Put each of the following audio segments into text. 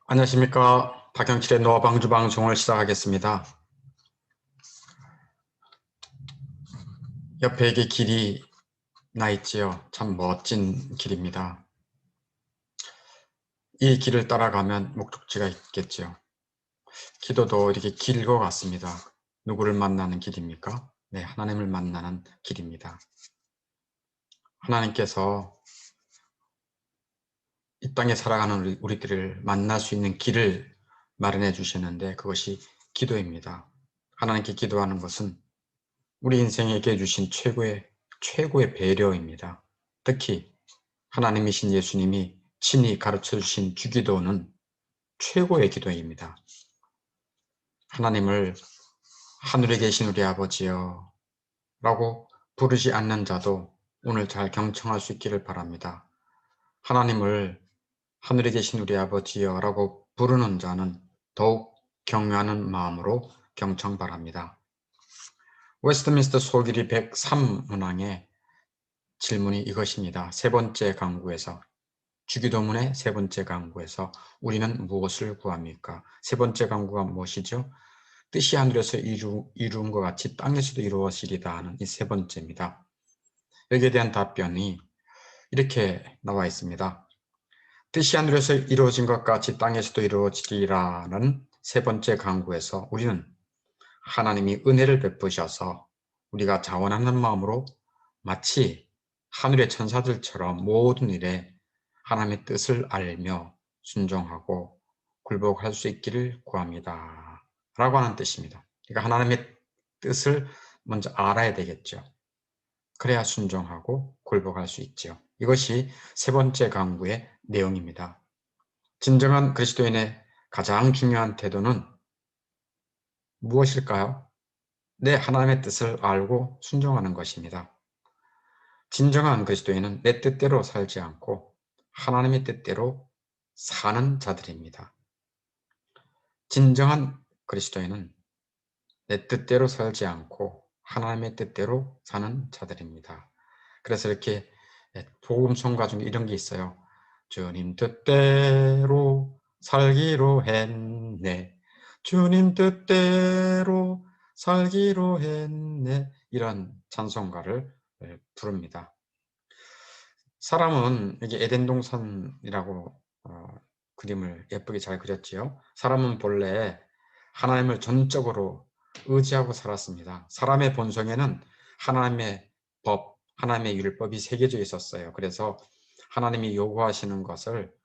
안녕하십니까. 박영칠의 노화방주 방송을 시작하겠습니다. 옆에 이게 길이 나 있지요. 참 멋진 길입니다. 이 길을 따라가면 목적지가 있겠지요. 기도도 이렇게 길 것 같습니다. 누구를 만나는 길입니까? 네, 하나님을 만나는 길입니다. 하나님께서 이 땅에 살아가는 우리들을 만날 수 있는 길을 마련해 주시는데 그것이 기도입니다. 하나님께 기도하는 것은 우리 인생에게 주신 최고의 배려입니다. 특히 하나님이신 예수님이 친히 가르쳐 주신 주기도는 최고의 기도입니다. 하나님을 하늘에 계신 우리 아버지여 라고 부르지 않는 자도 오늘 잘 경청할 수 있기를 바랍니다. 하나님을 하늘에 계신 우리 아버지여 라고 부르는 자는 더욱 경외하는 마음으로 경청 바랍니다. 웨스트민스터 소길이 103문항에 질문이 이것입니다. 세 번째 강구에서, 주기도문의 세 번째 강구에서 우리는 무엇을 구합니까? 세 번째 강구가 무엇이죠? 뜻이 하늘에서 이루은 것 같이 땅에서도 이루어지리다 하는 이 세 번째입니다. 여기에 대한 답변이 이렇게 나와 있습니다. 뜻이 하늘에서 이루어진 것 같이 땅에서도 이루어지리라는 세 번째 강구에서 우리는 하나님이 은혜를 베푸셔서 우리가 자원하는 마음으로 마치 하늘의 천사들처럼 모든 일에 하나님의 뜻을 알며 순종하고 굴복할 수 있기를 구합니다. 라고 하는 뜻입니다. 그러니까 하나님의 뜻을 먼저 알아야 되겠죠. 그래야 순종하고 굴복할 수 있죠. 이것이 세 번째 강구의 내용입니다. 진정한 그리스도인의 가장 중요한 태도는 무엇일까요? 내 하나님의 뜻을 알고 순종하는 것입니다. 진정한 그리스도인은 내 뜻대로 살지 않고 하나님의 뜻대로 사는 자들입니다. 진정한 그리스도인은 내 뜻대로 살지 않고 하나님의 뜻대로 사는 자들입니다. 그래서 이렇게 복음성가 중에 이런 게 있어요. 주님 뜻대로 살기로 했네. 주님 뜻대로 살기로 했네. 이런 찬송가를 부릅니다. 사람은 여기 에덴 동산이라고 그림을 예쁘게 잘 그렸지요. 사람은 본래 하나님을 전적으로 의지하고 살았습니다. 사람의 본성에는 하나님의 법, 하나님의 율법이 새겨져 있었어요. 그래서 하나님이 요구하시는 것을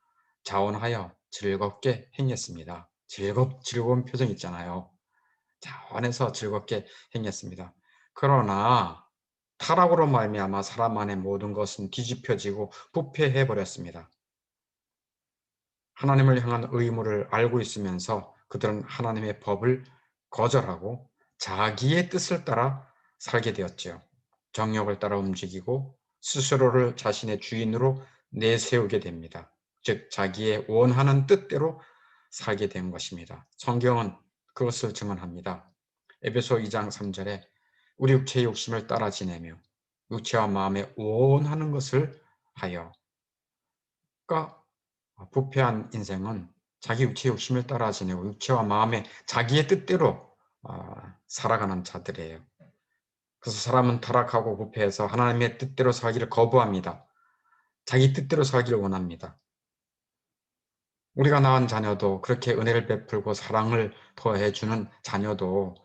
자원하여 즐겁게 행했습니다. 즐거운 표정 있잖아요. 자원해서 즐겁게 행했습니다. 그러나 타락으로 말미암아 사람 안의 모든 것은 뒤집혀지고 부패해 버렸습니다. 하나님을 향한 의무를 알고 있으면서 그들은 하나님의 법을 거절하고 자기의 뜻을 따라 살게 되었죠. 정욕을 따라 움직이고 스스로를 자신의 주인으로 내세우게 됩니다. 즉 자기의 원하는 뜻대로 살게 된 것입니다. 성경은 그것을 증언합니다. 에베소 2장 3절에 우리 육체의 욕심을 따라 지내며 육체와 마음에 원하는 것을 하여. 그러니까 부패한 인생은 자기 육체의 욕심을 따라 지내고 육체와 마음에 자기의 뜻대로 살아가는 자들이에요. 그래서 사람은 타락하고 부패해서 하나님의 뜻대로 살기를 거부합니다. 자기 뜻대로 살기를 원합니다. 우리가 낳은 자녀도 그렇게 은혜를 베풀고 사랑을 더해주는 자녀도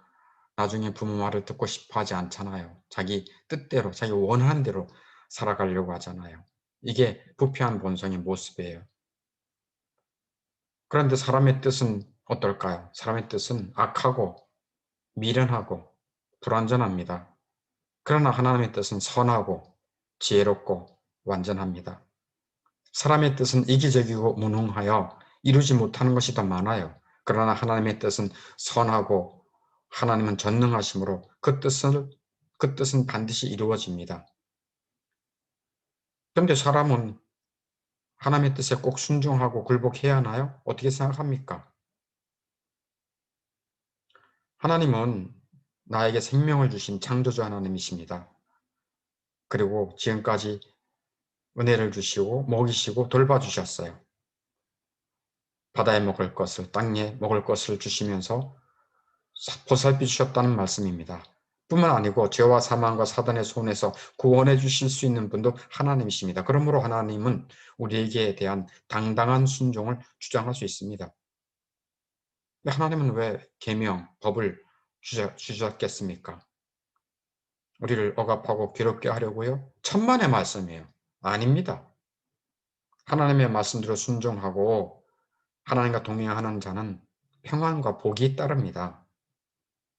나중에 부모 말을 듣고 싶어 하지 않잖아요. 자기 뜻대로, 자기 원하는 대로 살아가려고 하잖아요. 이게 부패한 본성의 모습이에요. 그런데 사람의 뜻은 어떨까요? 사람의 뜻은 악하고 미련하고 불완전합니다. 그러나 하나님의 뜻은 선하고 지혜롭고 완전합니다. 사람의 뜻은 이기적이고 무능하여 이루지 못하는 것이 더 많아요. 그러나 하나님의 뜻은 선하고 하나님은 전능하심으로 그 뜻은 반드시 이루어집니다. 그런데 사람은 하나님의 뜻에 꼭 순종하고 굴복해야 하나요? 어떻게 생각합니까? 하나님은 나에게 생명을 주신 창조주 하나님이십니다. 그리고 지금까지 은혜를 주시고 먹이시고 돌봐주셨어요. 바다에 먹을 것을, 땅에 먹을 것을 주시면서 보살펴 주셨다는 말씀입니다. 뿐만 아니고 죄와 사망과 사단의 손에서 구원해 주실 수 있는 분도 하나님이십니다. 그러므로 하나님은 우리에게 대한 당당한 순종을 주장할 수 있습니다. 하나님은 왜 계명, 법을 주셨겠습니까? 우리를 억압하고 괴롭게 하려고요? 천만의 말씀이에요. 아닙니다. 하나님의 말씀대로 순종하고 하나님과 동행하는 자는 평안과 복이 따릅니다.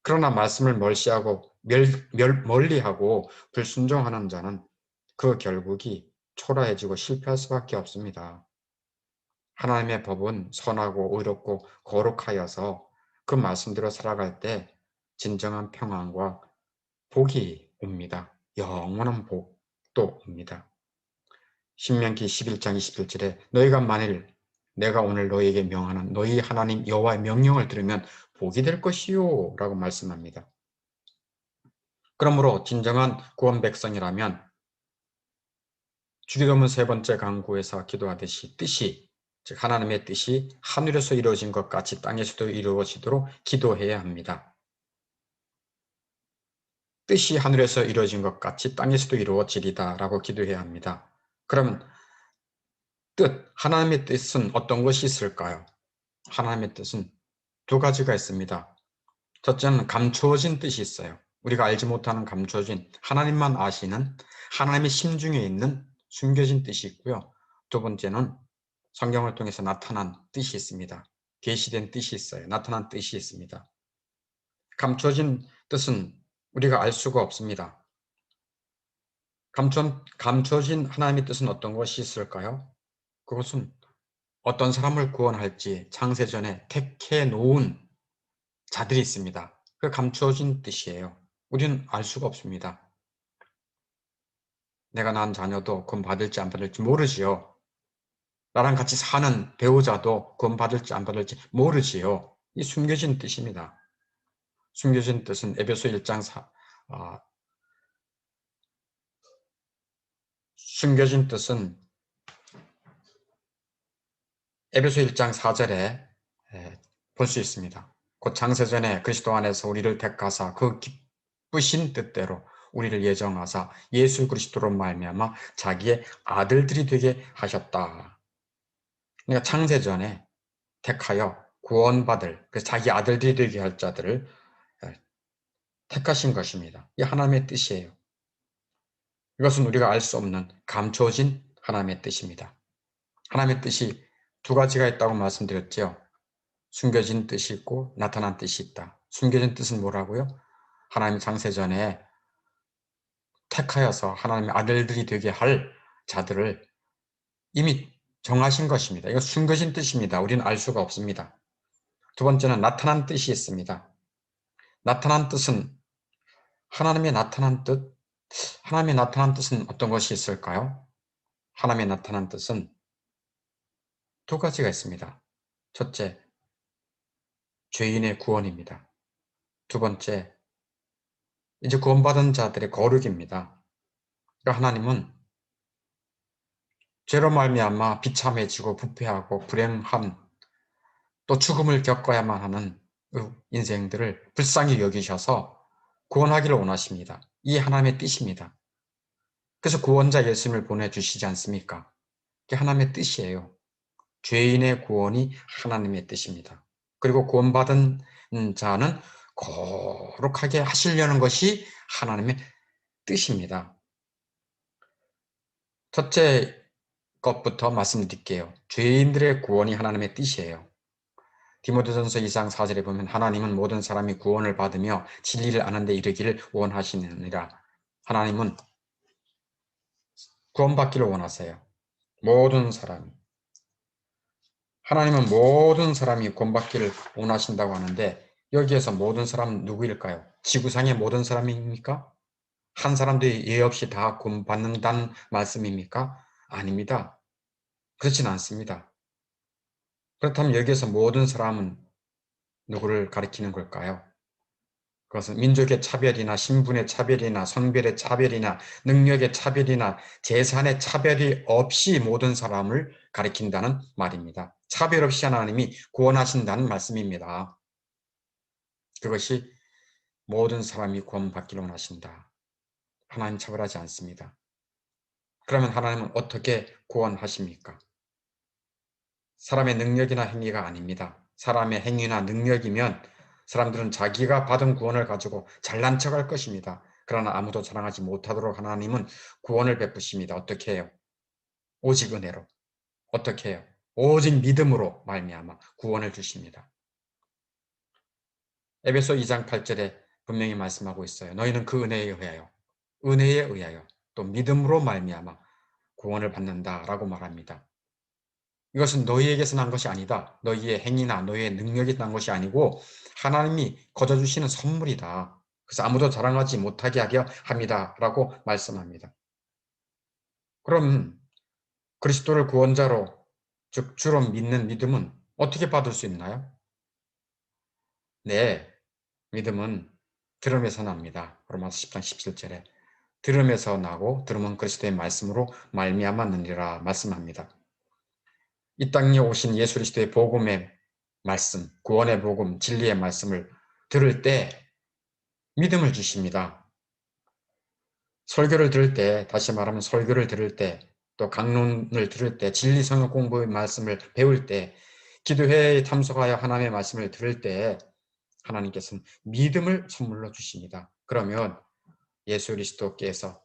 그러나 말씀을 멀리하고 불순종하는 자는 그 결국이 초라해지고 실패할 수밖에 없습니다. 하나님의 법은 선하고 의롭고 거룩하여서 그 말씀대로 살아갈 때 진정한 평안과 복이 옵니다. 영원한 복도 옵니다. 신명기 11장 21절에 너희가 만일 내가 오늘 너희에게 명하는 너희 하나님 여호와의 명령을 들으면 복이 될 것이요 라고 말씀합니다. 그러므로 진정한 구원 백성이라면 주기도문 세 번째 강구에서 기도하듯이 뜻이, 즉 하나님의 뜻이 하늘에서 이루어진 것 같이 땅에서도 이루어지도록 기도해야 합니다. 뜻이 하늘에서 이루어진 것 같이 땅에서도 이루어지리다 라고 기도해야 합니다. 그러면 하나님의 뜻은 어떤 것이 있을까요? 하나님의 뜻은 두 가지가 있습니다. 첫째는 감추어진 뜻이 있어요. 우리가 알지 못하는 감추어진, 하나님만 아시는 하나님의 심중에 있는 숨겨진 뜻이 있고요. 두 번째는 성경을 통해서 나타난 뜻이 있습니다. 계시된 뜻이 있어요. 나타난 뜻이 있습니다. 감추어진 뜻은 우리가 알 수가 없습니다. 감추어진 하나님의 뜻은 어떤 것이 있을까요? 그것은 어떤 사람을 구원할지 창세전에 택해 놓은 자들이 있습니다. 그 감추어진 뜻이에요. 우리는 알 수가 없습니다. 내가 낳은 자녀도 구원 받을지 안 받을지 모르지요. 나랑 같이 사는 배우자도 구원 받을지 안 받을지 모르지요. 이 숨겨진 뜻입니다. 숨겨진 뜻은 에베소 1장 숨겨진 뜻은 에베소 1장 4절에 볼 수 있습니다. 곧 창세전에 그리스도 안에서 우리를 택하사 그 기쁘신 뜻대로 우리를 예정하사 예수 그리스도로 말미암아 자기의 아들들이 되게 하셨다. 그러니까 창세전에 택하여 구원받을 그 자기 아들들이 되게 할 자들을 택하신 것입니다. 이 하나님의 뜻이에요. 이것은 우리가 알 수 없는 감춰진 하나님의 뜻입니다. 하나님의 뜻이 두 가지가 있다고 말씀드렸죠. 숨겨진 뜻이 있고 나타난 뜻이 있다. 숨겨진 뜻은 뭐라고요? 하나님 창세전에 택하여서 하나님의 아들들이 되게 할 자들을 이미 정하신 것입니다. 이거 숨겨진 뜻입니다. 우리는 알 수가 없습니다. 두 번째는 나타난 뜻이 있습니다. 나타난 뜻은 하나님의 나타난 뜻? 하나님의 나타난 뜻은 어떤 것이 있을까요? 하나님의 나타난 뜻은 두 가지가 있습니다. 첫째, 죄인의 구원입니다. 두 번째, 이제 구원받은 자들의 거룩입니다. 그러니까 하나님은 죄로 말미암아 비참해지고 부패하고 불행한 또 죽음을 겪어야만 하는 인생들을 불쌍히 여기셔서 구원하기를 원하십니다. 이게 하나님의 뜻입니다. 그래서 구원자 예수님을 보내주시지 않습니까? 그게 하나님의 뜻이에요. 죄인의 구원이 하나님의 뜻입니다. 그리고 구원받은 자는 거룩하게 하시려는 것이 하나님의 뜻입니다. 첫째 것부터 말씀드릴게요. 죄인들의 구원이 하나님의 뜻이에요. 디모데전서 2장 4절에 보면 하나님은 모든 사람이 구원을 받으며 진리를 아는 데 이르기를 원하시느니라. 하나님은 구원받기를 원하세요. 모든 사람이. 하나님은 모든 사람이 구원받기를 원하신다고 하는데 여기에서 모든 사람은 누구일까요? 지구상의 모든 사람입니까? 한 사람도 예 없이 다 구원받는다는 말씀입니까? 아닙니다. 그렇진 않습니다. 그렇다면 여기에서 모든 사람은 누구를 가리키는 걸까요? 그것은 민족의 차별이나 신분의 차별이나 성별의 차별이나 능력의 차별이나 재산의 차별이 없이 모든 사람을 가리킨다는 말입니다. 차별 없이 하나님이 구원하신다는 말씀입니다. 그것이 모든 사람이 구원받기를 원하신다. 하나님 차별하지 않습니다. 그러면 하나님은 어떻게 구원하십니까? 사람의 능력이나 행위가 아닙니다. 사람의 행위나 능력이면 사람들은 자기가 받은 구원을 가지고 잘난 척할 것입니다. 그러나 아무도 자랑하지 못하도록 하나님은 구원을 베푸십니다. 어떻게 해요? 오직 은혜로. 어떻게 해요? 오직 믿음으로 말미암아 구원을 주십니다. 에베소 2장 8절에 분명히 말씀하고 있어요. 너희는 그 은혜에 의하여, 은혜에 의하여 또 믿음으로 말미암아 구원을 받는다라고 말합니다. 이것은 너희에게서 난 것이 아니다. 너희의 행위나 너희의 능력이 난 것이 아니고 하나님이 거저주시는 선물이다. 그래서 아무도 자랑하지 못하게 하게 합니다. 라고 말씀합니다. 그럼 그리스도를 구원자로 즉 주로 믿는 믿음은 어떻게 받을 수 있나요? 네, 믿음은 들음에서 납니다. 로마서 10장 17절에 들음에서 나고 들음은 그리스도의 말씀으로 말미암았느니라 말씀합니다. 이 땅에 오신 예수 그리스도의 복음의 말씀, 구원의 복음, 진리의 말씀을 들을 때 믿음을 주십니다. 설교를 들을 때, 다시 말하면 설교를 들을 때, 또 강론을 들을 때, 진리 성경 공부의 말씀을 배울 때, 기도회에 참석하여 하나님의 말씀을 들을 때 하나님께서는 믿음을 선물로 주십니다. 그러면 예수 그리스도께서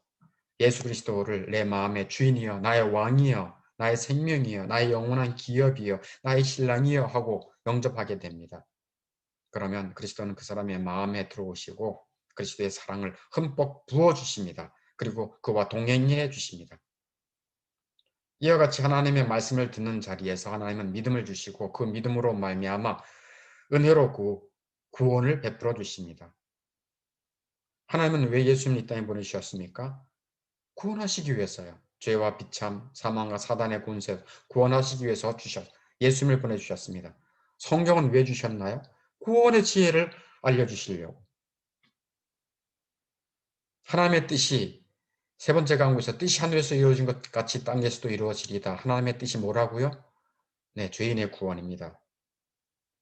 예수 그리스도를 내 마음의 주인이여, 나의 왕이여, 나의 생명이여, 나의 영원한 기업이여, 나의 신랑이여 하고 영접하게 됩니다. 그러면 그리스도는 그 사람의 마음에 들어오시고 그리스도의 사랑을 흠뻑 부어주십니다. 그리고 그와 동행해 주십니다. 이와 같이 하나님의 말씀을 듣는 자리에서 하나님은 믿음을 주시고 그 믿음으로 말미암아 은혜로 구원을 베풀어 주십니다. 하나님은 왜 예수님을 이 땅에 보내주셨습니까? 구원하시기 위해서요. 죄와 비참, 사망과 사단의 권세에서 구원하시기 위해서 예수님을 보내주셨습니다. 성경은 왜 주셨나요? 구원의 지혜를 알려주시려고. 하나님의 뜻이 세 번째 강구에서 뜻이 하늘에서 이루어진 것 같이 땅에서도 이루어지리다. 하나님의 뜻이 뭐라고요? 네, 죄인의 구원입니다.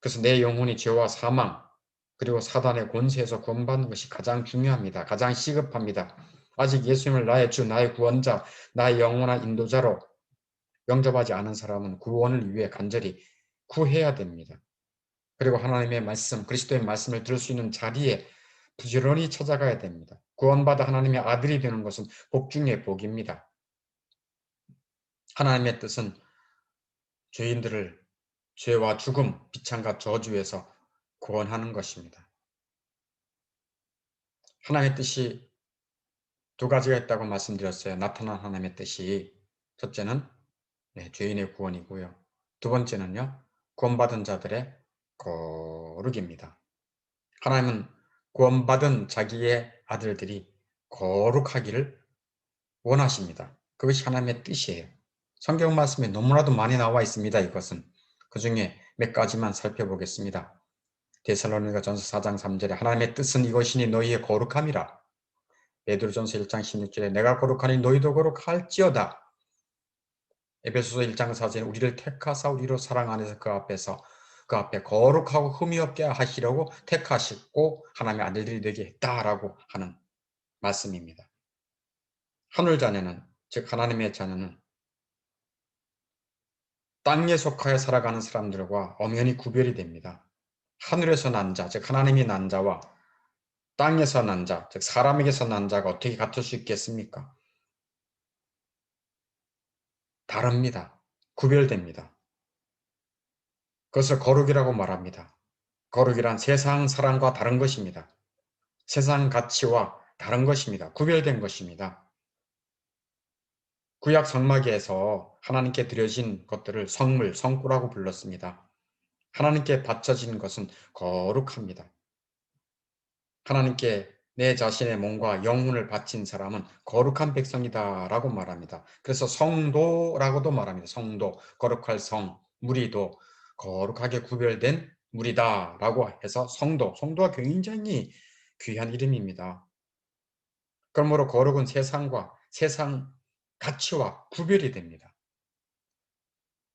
그래서 내 영혼이 죄와 사망 그리고 사단의 권세에서 구원받는 것이 가장 중요합니다. 가장 시급합니다. 아직 예수님을 나의 주, 나의 구원자, 나의 영원한 인도자로 영접하지 않은 사람은 구원을 위해 간절히 구해야 됩니다. 그리고 하나님의 말씀, 그리스도의 말씀을 들을 수 있는 자리에 부지런히 찾아가야 됩니다. 구원받아 하나님의 아들이 되는 것은 복 중의 복입니다. 하나님의 뜻은 죄인들을 죄와 죽음, 비참과 저주에서 구원하는 것입니다. 하나님의 뜻이 두 가지가 있다고 말씀드렸어요. 나타난 하나님의 뜻이 첫째는 죄인의 구원이고요. 두 번째는요. 구원받은 자들의 거룩입니다. 하나님은 구원받은 자기의 아들들이 거룩하기를 원하십니다. 그것이 하나님의 뜻이에요. 성경 말씀에 너무나도 많이 나와 있습니다. 이것은. 그 중에 몇 가지만 살펴보겠습니다. 데살로니가전서 4장 3절에 하나님의 뜻은 이것이니 너희의 거룩함이라. 베드로전서 1장 16절에 내가 거룩하니 너희도 거룩할지어다. 에베소서 1장 4절에 우리를 택하사 우리로 사랑 안에서 그 앞에 거룩하고 흠이 없게 하시려고 택하시고 하나님의 아들들이 되게 했다라고 하는 말씀입니다. 하늘 자녀는 즉 하나님의 자녀는 땅에 속하여 살아가는 사람들과 엄연히 구별이 됩니다. 하늘에서 난 자, 즉 하나님이 난 자와 땅에서 난 자, 즉 사람에게서 난 자가 어떻게 같을 수 있겠습니까? 다릅니다. 구별됩니다. 그것을 거룩이라고 말합니다. 거룩이란 세상 사랑과 다른 것입니다. 세상 가치와 다른 것입니다. 구별된 것입니다. 구약 성막에서 하나님께 드려진 것들을 성물, 성구라고 불렀습니다. 하나님께 바쳐진 것은 거룩합니다. 하나님께 내 자신의 몸과 영혼을 바친 사람은 거룩한 백성이다 라고 말합니다. 그래서 성도라고도 말합니다. 성도, 거룩할 성, 무리도 거룩하게 구별된 무리다 라고 해서 성도가 굉장히 귀한 이름입니다. 그러므로 거룩은 세상과 세상 가치와 구별이 됩니다.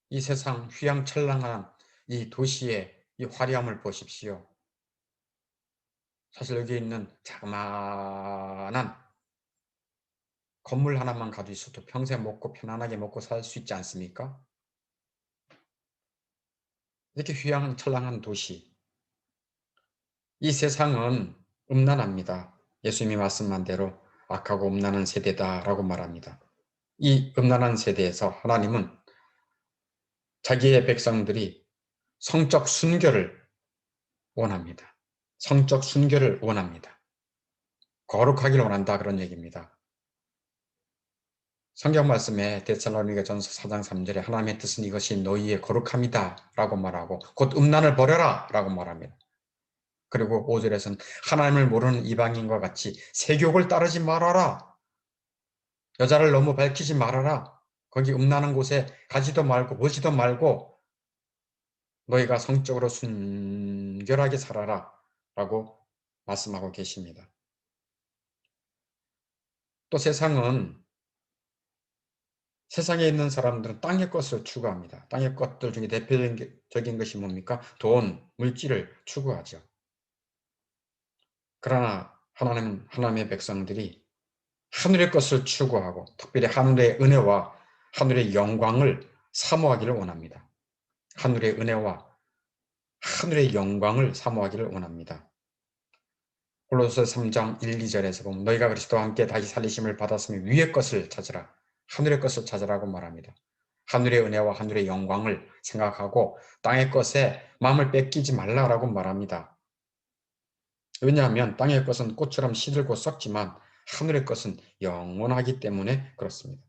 이 세상 휘황찬란한 이 도시의 이 화려함을 보십시오. 사실 여기 있는 자그마한 건물 하나만 가지고 있어도 평생 먹고 편안하게 먹고 살 수 있지 않습니까? 이렇게 휘황찬란한 도시. 이 세상은 음란합니다. 예수님이 말씀한 대로 악하고 음란한 세대다라고 말합니다. 이 음란한 세대에서 하나님은 자기의 백성들이 성적 순결을 원합니다. 성적 순결을 원합니다. 거룩하기를 원한다 그런 얘기입니다. 성경 말씀에 데살로니가전서 4장 3절에 하나님의 뜻은 이것이 너희의 거룩함이다 라고 말하고 곧 음란을 버려라 라고 말합니다. 그리고 5절에서는 하나님을 모르는 이방인과 같이 세욕을 따르지 말아라. 여자를 너무 밝히지 말아라. 거기 음란한 곳에 가지도 말고 보지도 말고 너희가 성적으로 순결하게 살아라 라고 말씀하고 계십니다. 또 세상에 있는 사람들은 땅의 것을 추구합니다. 땅의 것들 중에 대표적인 것이 뭡니까? 돈, 물질을 추구하죠. 그러나 하나님은 하나님의 백성들이 하늘의 것을 추구하고 특별히 하늘의 은혜와 하늘의 영광을 사모하기를 원합니다. 하늘의 은혜와 하늘의 영광을 사모하기를 원합니다. 골로새 3장 1, 2절에서 보면 너희가 그리스도와 함께 다시 살리심을 받았으면 위의 것을 찾으라. 하늘의 것을 찾으라고 말합니다. 하늘의 은혜와 하늘의 영광을 생각하고 땅의 것에 마음을 뺏기지 말라라고 말합니다. 왜냐하면 땅의 것은 꽃처럼 시들고 썩지만 하늘의 것은 영원하기 때문에 그렇습니다.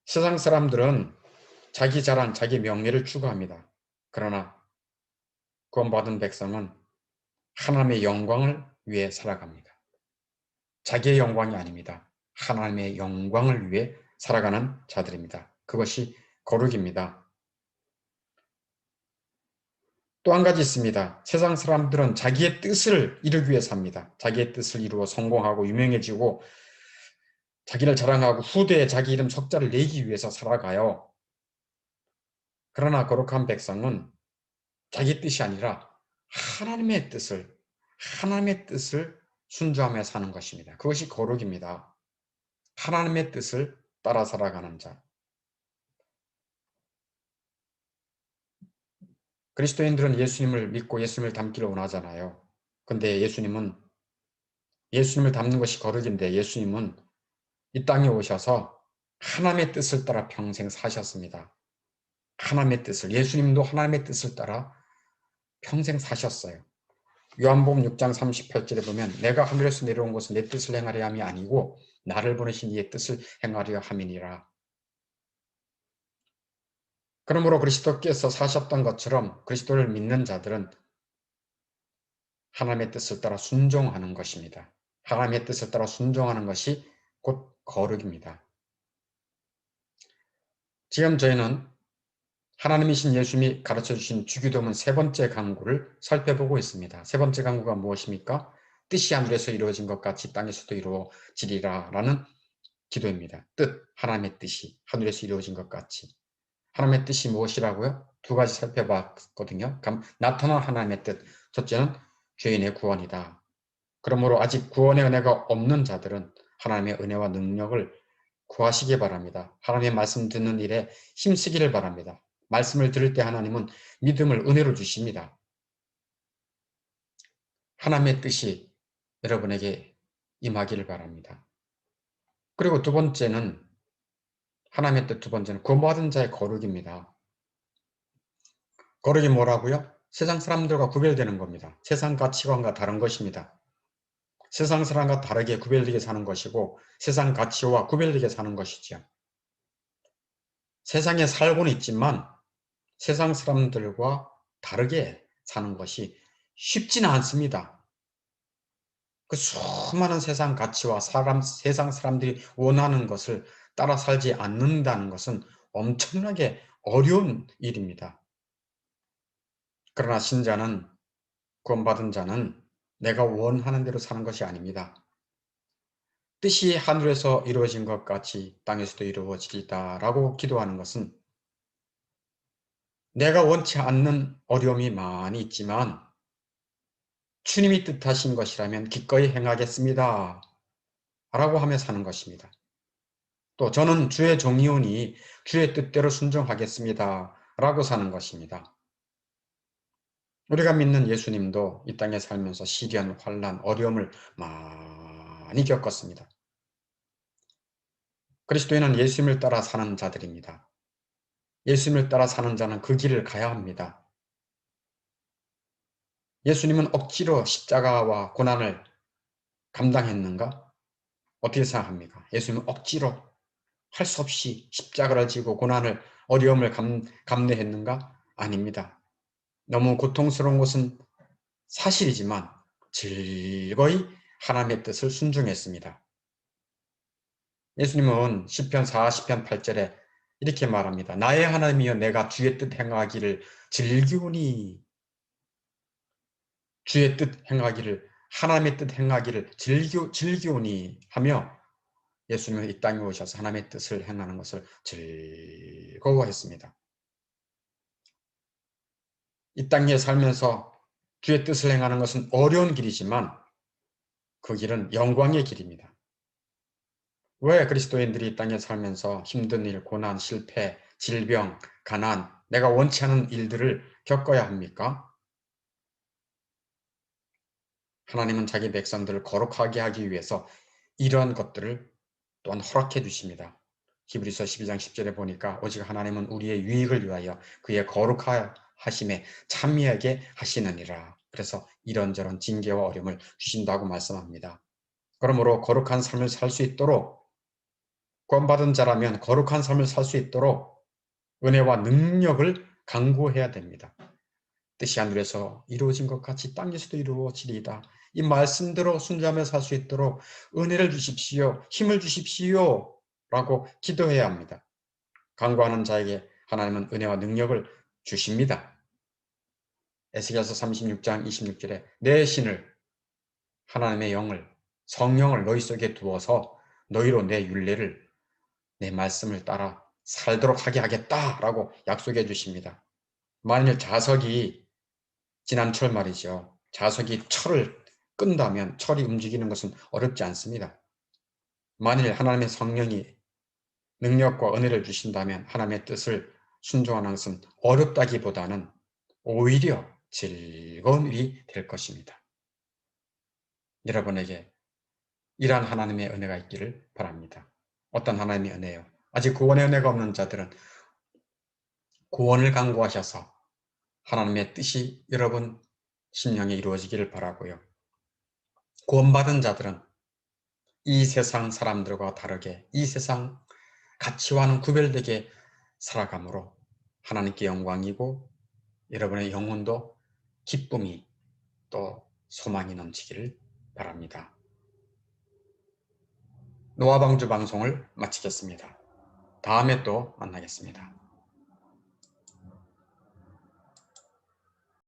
세상 사람들은 자기 자랑, 자기 명예를 추구합니다. 그러나 구원받은 백성은 하나님의 영광을 위해 살아갑니다. 자기의 영광이 아닙니다. 하나님의 영광을 위해 살아가는 자들입니다. 그것이 거룩입니다. 또 한 가지 있습니다. 세상 사람들은 자기의 뜻을 이루기 위해 삽니다. 자기의 뜻을 이루어 성공하고 유명해지고 자기를 자랑하고 후대에 자기 이름 석자를 내기 위해서 살아가요. 그러나 거룩한 백성은 자기 뜻이 아니라 하나님의 뜻을 순종하며 사는 것입니다. 그것이 거룩입니다. 하나님의 뜻을 따라 살아가는 자. 그리스도인들은 예수님을 믿고 예수님을 닮기를 원하잖아요. 근데 예수님을 닮는 것이 거룩인데 예수님은 이 땅에 오셔서 하나님의 뜻을 따라 평생 사셨습니다. 예수님도 하나님의 뜻을 따라 평생 사셨어요. 요한복음 6장 38절에 보면 내가 하늘에서 내려온 것은 내 뜻을 행하려 함이 아니고 나를 보내신 이의 뜻을 행하려 함이니라. 그러므로 그리스도께서 사셨던 것처럼 그리스도를 믿는 자들은 하나님의 뜻을 따라 순종하는 것입니다. 하나님의 뜻을 따라 순종하는 것이 곧 거룩입니다. 지금 저희는 하나님이신 예수님이 가르쳐주신 주기도문 세 번째 강구를 살펴보고 있습니다. 세 번째 강구가 무엇입니까? 뜻이 하늘에서 이루어진 것 같이 땅에서도 이루어지리라 라는 기도입니다. 하나님의 뜻이 하늘에서 이루어진 것 같이. 하나님의 뜻이 무엇이라고요? 두 가지 살펴봤거든요. 나타난 하나님의 뜻. 첫째는 죄인의 구원이다. 그러므로 아직 구원의 은혜가 없는 자들은 하나님의 은혜와 능력을 구하시기 바랍니다. 하나님의 말씀 듣는 일에 힘쓰기를 바랍니다. 말씀을 들을 때 하나님은 믿음을 은혜로 주십니다. 하나님의 뜻이 여러분에게 임하기를 바랍니다. 그리고 하나님의 뜻 두 번째는 구원받은 자의 거룩입니다. 거룩이 뭐라고요? 세상 사람들과 구별되는 겁니다. 세상 가치관과 다른 것입니다. 세상 사람과 다르게 구별되게 사는 것이고 세상 가치와 구별되게 사는 것이죠. 세상에 살고는 있지만 세상 사람들과 다르게 사는 것이 쉽지는 않습니다. 그 수많은 세상 가치와 세상 사람들이 원하는 것을 따라 살지 않는다는 것은 엄청나게 어려운 일입니다. 그러나 구원받은 자는 내가 원하는 대로 사는 것이 아닙니다. 뜻이 하늘에서 이루어진 것 같이 땅에서도 이루어지리다 라고 기도하는 것은 내가 원치 않는 어려움이 많이 있지만 주님이 뜻하신 것이라면 기꺼이 행하겠습니다 라고 하며 사는 것입니다. 또 저는 주의 종이오니 주의 뜻대로 순종하겠습니다 라고 사는 것입니다. 우리가 믿는 예수님도 이 땅에 살면서 시련, 환난, 어려움을 많이 겪었습니다. 그리스도인은 예수님을 따라 사는 자들입니다. 예수님을 따라 사는 자는 그 길을 가야 합니다. 예수님은 억지로 십자가와 고난을 감당했는가? 어떻게 생각합니까? 예수님은 억지로 할 수 없이 십자가를 지고 고난을, 어려움을 감내했는가? 아닙니다. 너무 고통스러운 것은 사실이지만 즐거이 하나님의 뜻을 순종했습니다. 예수님은 시편 40편 8절에 이렇게 말합니다. 나의 하나님이여 내가 주의 뜻 행하기를 즐기오니, 주의 뜻 행하기를, 하나님의 뜻 행하기를 즐기오니 하며 예수님은 이 땅에 오셔서 하나님의 뜻을 행하는 것을 즐거워했습니다. 이 땅에 살면서 주의 뜻을 행하는 것은 어려운 길이지만 그 길은 영광의 길입니다. 왜 그리스도인들이 이 땅에 살면서 힘든 일, 고난, 실패, 질병, 가난, 내가 원치 않은 일들을 겪어야 합니까? 하나님은 자기 백성들을 거룩하게 하기 위해서 이러한 것들을 또한 허락해 주십니다. 히브리서 12장 10절에 보니까 오직 하나님은 우리의 유익을 위하여 그의 거룩하심에 참여하게 하시느니라. 그래서 이런저런 징계와 어려움을 주신다고 말씀합니다. 그러므로 거룩한 삶을 살 수 있도록, 구원받은 자라면 거룩한 삶을 살 수 있도록 은혜와 능력을 강구해야 됩니다. 뜻이 하늘에서 이루어진 것 같이 땅에서도 이루어지리이다. 이 말씀대로 순종하며 살 수 있도록 은혜를 주십시오. 힘을 주십시오. 라고 기도해야 합니다. 간구하는 자에게 하나님은 은혜와 능력을 주십니다. 에스겔서 36장 26절에 내 신을, 하나님의 영을, 성령을 너희 속에 두어서 너희로 내 율례를, 내 말씀을 따라 살도록 하게 하겠다라고 약속해 주십니다. 만일 자석이, 지난철 말이죠. 자석이 철을 끈다면 철이 움직이는 것은 어렵지 않습니다. 만일 하나님의 성령이 능력과 은혜를 주신다면 하나님의 뜻을 순종하는 것은 어렵다기보다는 오히려 즐거운 일이 될 것입니다. 여러분에게 이러한 하나님의 은혜가 있기를 바랍니다. 어떤 하나님의 은혜요? 아직 구원의 은혜가 없는 자들은 구원을 강구하셔서 하나님의 뜻이 여러분 심령에 이루어지기를 바라고요. 구원받은 자들은 이 세상 사람들과 다르게 이 세상 가치와는 구별되게 살아감으로 하나님께 영광이고 여러분의 영혼도 기쁨이 또 소망이 넘치기를 바랍니다. 노아방주 방송을 마치겠습니다. 다음에 또 만나겠습니다.